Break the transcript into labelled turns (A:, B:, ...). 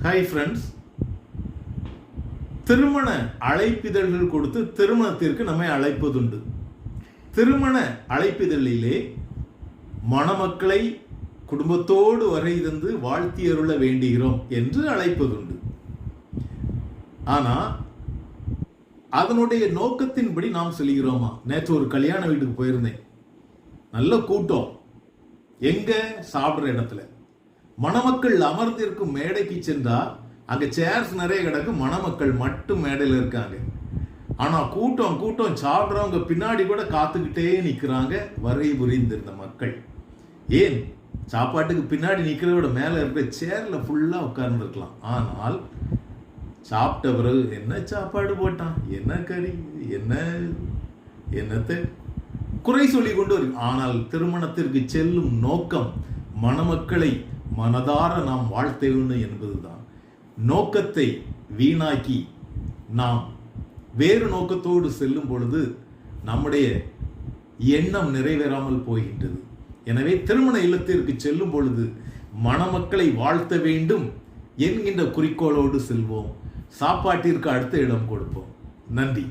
A: Hi friends, திருமண அழைப்பிதழ்கள் கொடுத்து திருமணத்திற்கு நம்மை அழைப்பதுண்டு. திருமண அழைப்பிதழிலே மணமக்களை குடும்பத்தோடு வரை இருந்து வாழ்த்தி அருள வேண்டுகிறோம் என்று அழைப்பதுண்டு. ஆனா அதனுடைய நோக்கத்தின்படி நாம் சொல்கிறோமா? நேற்று ஒரு கல்யாண வீட்டுக்கு போயிருந்தேன். நல்ல கூட்டம். எங்க? சாப்பிட்ற இடத்துல. மணமக்கள் அமர்ந்திருக்கும் மேடைக்கு சென்றா அங்க சேர்ஸ் நிறைய கிடக்கு, மணமக்கள் மட்டும் மேடையில் இருக்காங்க. ஆனா கூட்டம் கூட்டம் சாப்பிட்றவங்க பின்னாடி கூட காத்துக்கிட்டே நிக்கிறாங்க வரை புரிந்திருந்த மக்கள். ஏன்? சாப்பாட்டுக்கு பின்னாடி நிக்கிறதோட மேல இருக்கிற சேர்ல ஃபுல்லா உட்கார்ந்து இருக்கலாம். ஆனால் சாப்பிட்ட பிறகு என்ன சாப்பாடு போட்டான், என்ன கறி, என்னத்தை குறை சொல்லி கொண்டு வரும். ஆனால் திருமணத்திற்கு செல்லும் நோக்கம் மணமக்களை மனதார நாம் வாழ்த்த வேண்டும் என்பதுதான். நோக்கத்தை வீணாக்கி நாம் வேறு நோக்கத்தோடு செல்லும் பொழுது நம்முடைய எண்ணம் நிறைவேறாமல் போகின்றது. எனவே திருமண இல்லத்திற்கு செல்லும் பொழுது மணமக்களை வாழ்த்த வேண்டும் என்கின்ற குறிக்கோளோடு செல்வோம். சாப்பாட்டிற்கு அடுத்த இடம் கொடுப்போம். நன்றி.